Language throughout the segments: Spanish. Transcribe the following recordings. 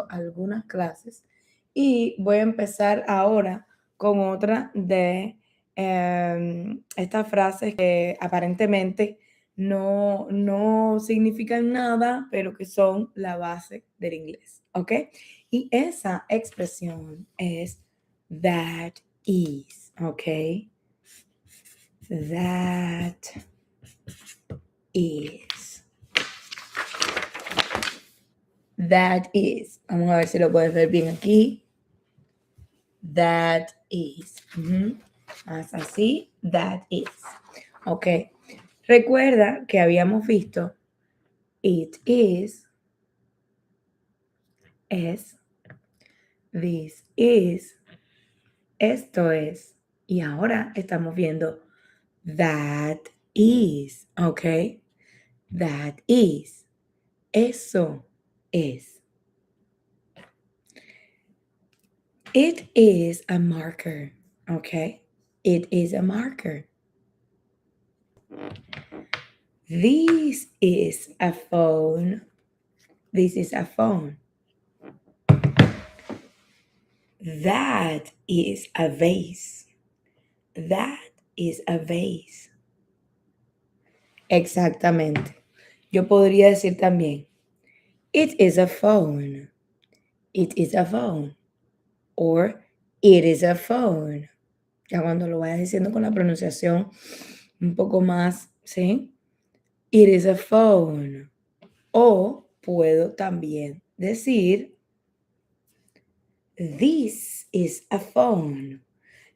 algunas clases y voy a empezar ahora con otra de estas frases que aparentemente no significan nada, pero que son la base del inglés, ¿ok? Y esa expresión es that is, ¿ok? That is. That is. Vamos a ver si lo puedes ver bien aquí. That is. Más así. That is. Ok. Recuerda que habíamos visto it is, es, this is, esto es. Y ahora estamos viendo that is. Ok. That is. Eso es. It is a marker, okay? It is a marker. This is a phone. This is a phone. That is a vase. That is a vase. Exactamente. Yo podría decir también, it is a phone. It is a phone. Or it is a phone. Ya cuando lo vayas diciendo con la pronunciación un poco más, ¿sí? It is a phone. O puedo también decir, this is a phone.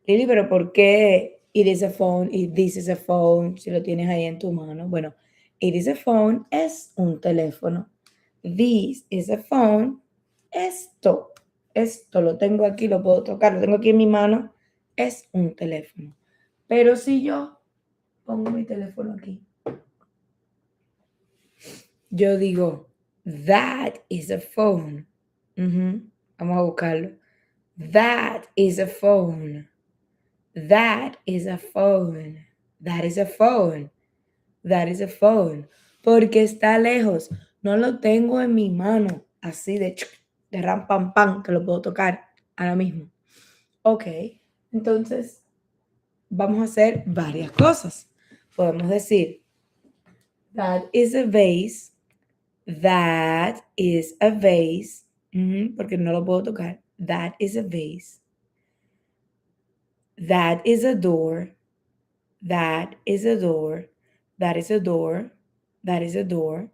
Lili, pero ¿por qué it is a phone y this is a phone si lo tienes ahí en tu mano? Bueno, it is a phone es un teléfono. This is a phone. Esto lo tengo aquí, lo puedo tocar, lo tengo aquí en mi mano. Es un teléfono. Pero si yo pongo mi teléfono aquí, yo digo, that is a phone. Vamos a buscarlo. That is a phone. That is a phone. That is a phone. That is a phone. Porque está lejos. No lo tengo en mi mano. Así de ram pam pam, que lo puedo tocar ahora mismo. Ok. Entonces, vamos a hacer varias cosas. Podemos decir, that is a vase. That is a vase. Porque no lo puedo tocar. That is a vase. That is a door. That is a door. That is a door. That is a door.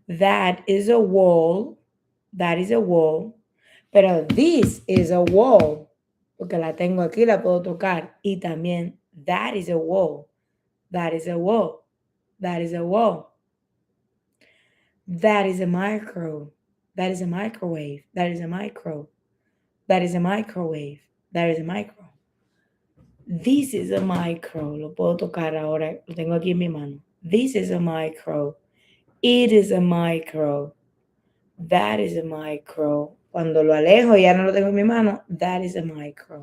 That is a wall. That is a wall. Pero this is a wall. Porque la tengo aquí, la puedo tocar. Y también, that is a wall. That is a wall. That is a wall. That is a micro. That is a microwave. That is a micro. That is a microwave. That is a micro. This is a micro. Lo puedo tocar ahora. Lo tengo aquí en mi mano. This is a micro. It is a micro. That is a micro. Cuando lo alejo, ya no lo tengo en mi mano. That is a micro.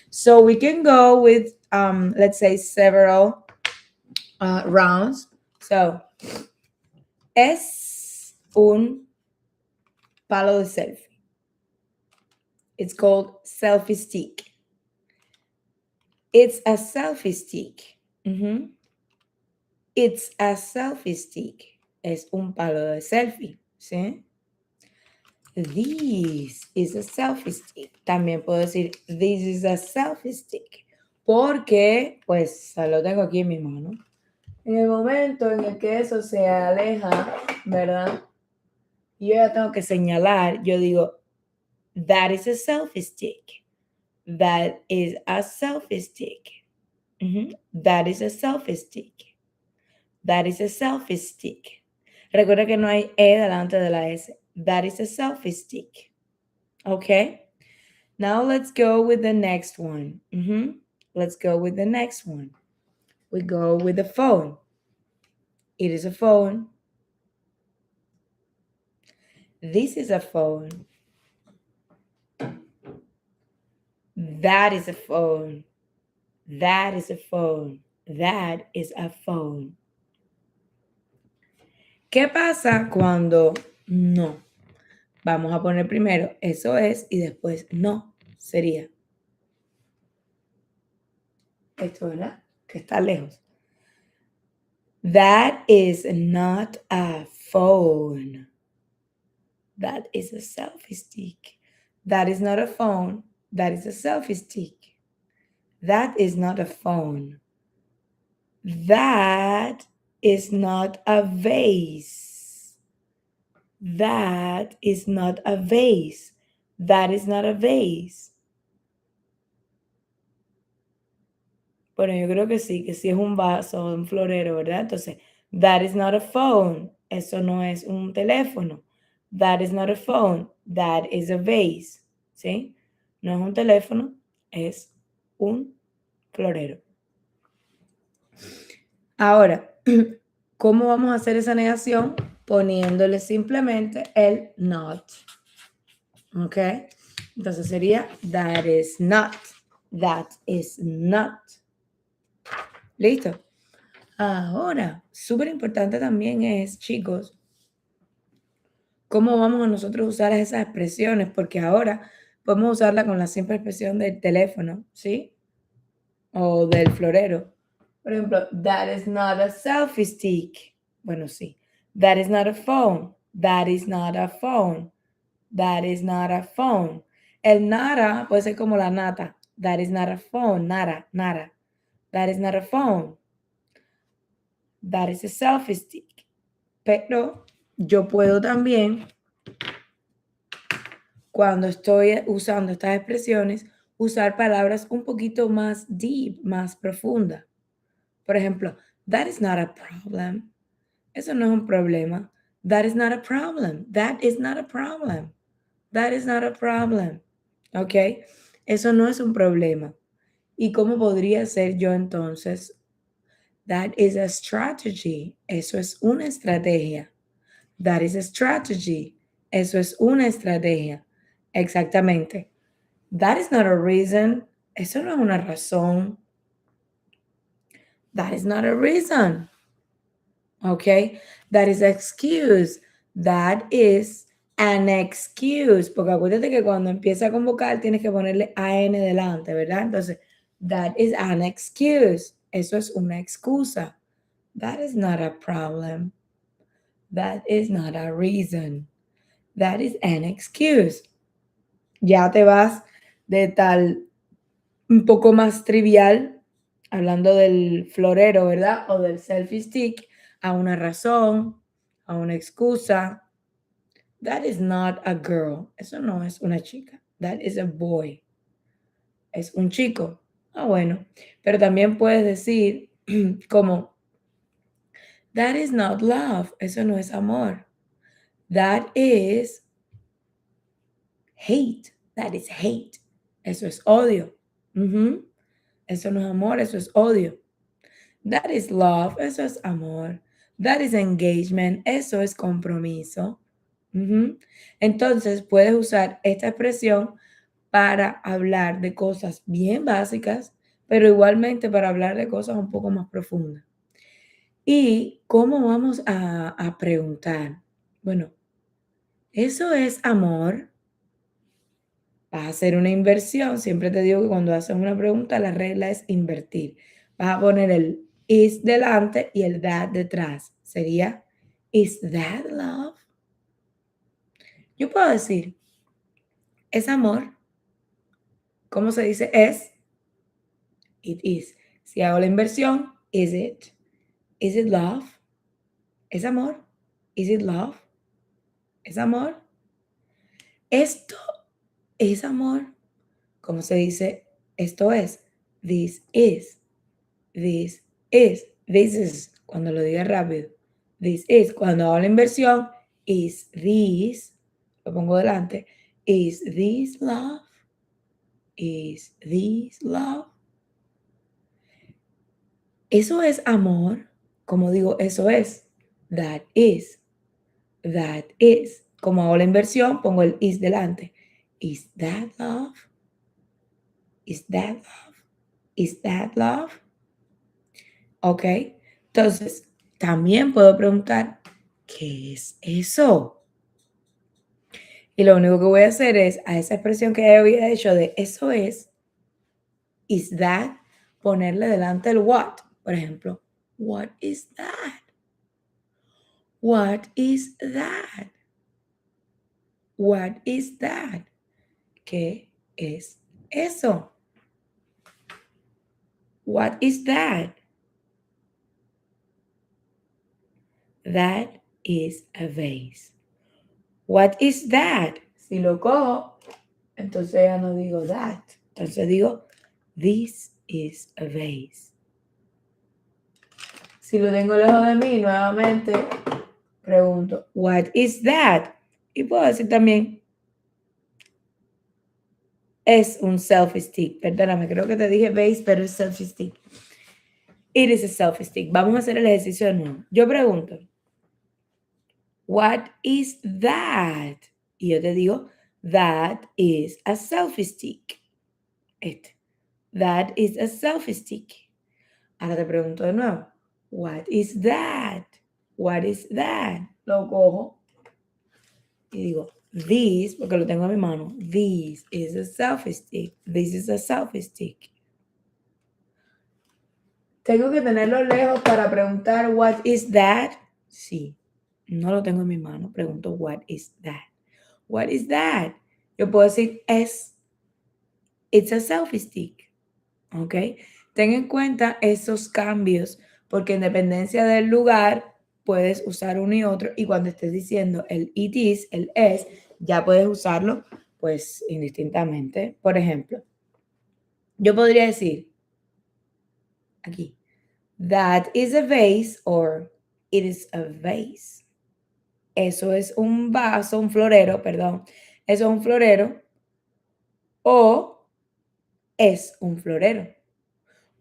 So we can go with, let's say, several rounds. So, es un palo de selfie. It's called selfie stick. It's a selfie stick. It's a selfie stick. Es un palo de selfie. ¿Sí? This is a selfie stick. También puedo decir, this is a selfie stick. Porque, pues, lo tengo aquí en mi mano. En el momento en el que eso se aleja, ¿verdad? Yo ya tengo que señalar, yo digo, that is a selfie stick. That is a selfie stick. That is a selfie stick. That is a selfie stick. Recuerda que no hay E delante de la S. That is a selfie stick. Okay? Now let's go with the next one. Let's go with the next one. We go with the phone. It is a phone. This is a phone. That is a phone. That is a phone. That is a phone. ¿Qué pasa cuando No. Vamos a poner primero eso es y después no. Sería esto, ¿verdad? Que está lejos. That is not a phone. That is a selfie stick. That is not a phone. That is a selfie stick. That is not a phone. That is not a vase. That is not a vase. That is not a vase. Bueno, yo creo que sí es un vaso, un florero, ¿verdad? Entonces, that is not a phone. Eso no es un teléfono. That is not a phone. That is a vase. ¿Sí? No es un teléfono, es un florero. Ahora, ¿cómo vamos a hacer esa negación? Poniéndole simplemente el not. ¿Ok? Entonces sería that is not. That is not. ¿Listo? Ahora, súper importante también es, chicos, cómo vamos a nosotros usar esas expresiones, porque ahora podemos usarla con la simple expresión del teléfono, ¿sí? O del florero. Por ejemplo, that is not a selfie stick. Bueno, sí. That is not a phone. That is not a phone. That is not a phone. El nada puede ser como la nata. That is not a phone. Nada, nada. That is not a phone. That is a selfie stick. Pero yo puedo también, cuando estoy usando estas expresiones, usar palabras un poquito más deep, más profundas. Por ejemplo, that is not a problem. Eso no es un problema. That is not a problem. That is not a problem. That is not a problem. ¿Ok? Eso no es un problema. ¿Y cómo podría ser yo entonces? That is a strategy. Eso es una estrategia. That is a strategy. Eso es una estrategia. Exactamente. That is not a reason. Eso no es una razón. That is not a reason. Okay? That is excuse. That is an excuse. Porque acuérdate que cuando empieza con vocal tienes que ponerle an delante, ¿verdad? Entonces, that is an excuse. Eso es una excusa. That is not a problem. That is not a reason. That is an excuse. Ya te vas de tal un poco más trivial, hablando del florero, ¿verdad? O del selfie stick, a una razón, a una excusa. That is not a girl. Eso no es una chica. That is a boy. Es un chico. Ah, bueno. Pero también puedes decir como, that is not love. Eso no es amor. That is hate. That is hate. Eso es odio. Eso no es amor, eso es odio. That is love, eso es amor. That is engagement, eso es compromiso. Entonces, puedes usar esta expresión para hablar de cosas bien básicas, pero igualmente para hablar de cosas un poco más profundas. ¿Y cómo vamos a preguntar? Bueno, ¿eso es amor? Vas a hacer una inversión. Siempre te digo que cuando haces una pregunta, la regla es invertir. Vas a poner el is delante y el that detrás. Sería, is that love? Yo puedo decir, ¿es amor? ¿Cómo se dice es? It is. Si hago la inversión, is it? Is it love? ¿Es amor? Is it love? ¿Es amor? Esto es amor. ¿Cómo se dice? Esto es. This is. This is. This is. Cuando lo diga rápido. This is. Cuando hago la inversión, is this. Lo pongo delante. Is this love? Is this love? Eso es amor. Como digo, eso es. That is. That is. Como hago la inversión, pongo el is delante. Is that love? Is that love? Is that love? ¿Ok? Entonces, también puedo preguntar, ¿qué es eso? Y lo único que voy a hacer es, a esa expresión que había hecho de eso es, is that, ponerle delante el what. Por ejemplo, what is that? What is that? What is that? ¿Qué es eso? What is that? That is a vase. What is that? Si lo cojo, entonces ya no digo that. Entonces digo, this is a vase. Si lo tengo lejos de mí, nuevamente pregunto, what is that? Y puedo decir también, es un selfie stick. Perdóname, creo que te dije vase, pero es selfie stick. It is a selfie stick. Vamos a hacer el ejercicio de nuevo. Yo pregunto, what is that? Y yo te digo, that is a selfie stick. That is a selfie stick. Ahora te pregunto de nuevo, what is that? What is that? Lo cojo y digo, this, porque lo tengo en mi mano, this is a selfie stick. This is a selfie stick. ¿Tengo que tenerlo lejos para preguntar what is that? Sí. No lo tengo en mi mano. Pregunto what is that? What is that? Yo puedo decir es. It's a selfie stick. ¿Ok? Ten en cuenta esos cambios porque en dependencia del lugar puedes usar uno y otro y cuando estés diciendo el it is, el es, ya puedes usarlo pues indistintamente. Por ejemplo, yo podría decir aquí, that is a vase or it is a vase. Eso es un vaso, un florero, perdón. Eso es un florero o es un florero.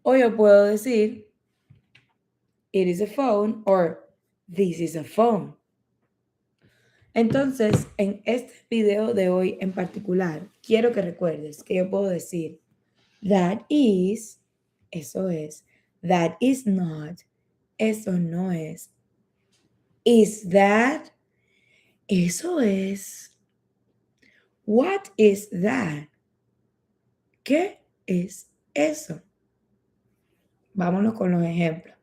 O yo puedo decir it is a phone or this is a phone. Entonces, en este video de hoy en particular, quiero que recuerdes que yo puedo decir that is, eso es, that is not, eso no es, is that, eso es, what is that, ¿qué es eso? Vámonos con los ejemplos.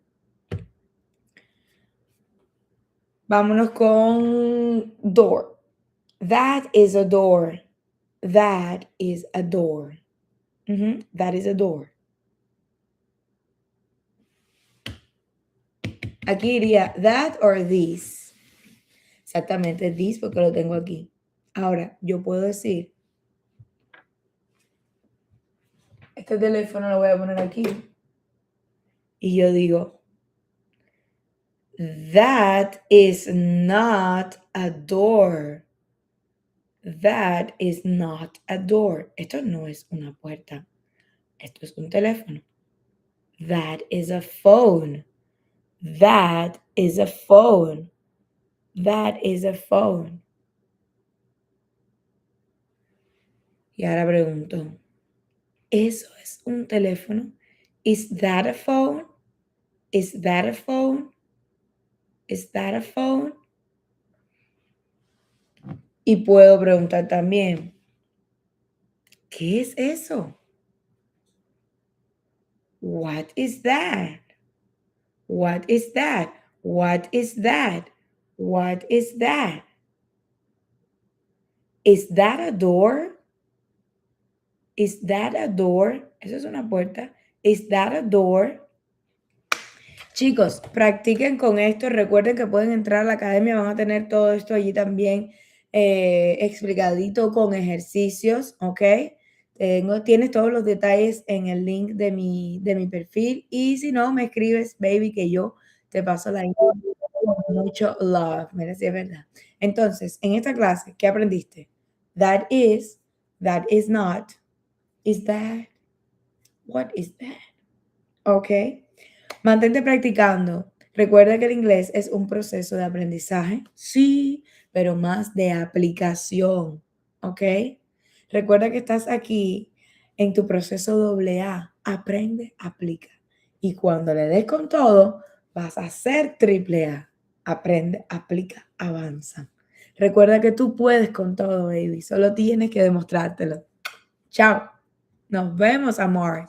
Vámonos con door. That is a door. That is a door. That is a door. Aquí iría that or this. Exactamente, this porque lo tengo aquí. Ahora, yo puedo decir, este teléfono lo voy a poner aquí. Y yo digo, that is not a door. That is not a door. Esto no es una puerta. Esto es un teléfono. That is a phone. That is a phone. That is a phone. Y ahora pregunto, ¿eso es un teléfono? Is that a phone? Is that a phone? Is that a phone? Y puedo preguntar también, ¿qué es eso? What is that? What is that? What is that? What is that? Is that a door? Is that a door? Eso es una puerta. Is that a door? Chicos, practiquen con esto. Recuerden que pueden entrar a la academia. Van a tener todo esto allí también explicadito con ejercicios, ¿ok? Tienes todos los detalles en el link de mi perfil. Y si no, me escribes, baby, que yo te paso la info con mucho love. Mira, si es verdad. Entonces, en esta clase, ¿qué aprendiste? That is not, is that, what is that? ¿Ok? Mantente practicando. Recuerda que el inglés es un proceso de aprendizaje, sí, pero más de aplicación, ¿ok? Recuerda que estás aquí en tu proceso doble A. Aprende, aplica. Y cuando le des con todo, vas a ser triple A. Aprende, aplica, avanza. Recuerda que tú puedes con todo, baby. Solo tienes que demostrártelo. Chao. Nos vemos, amor.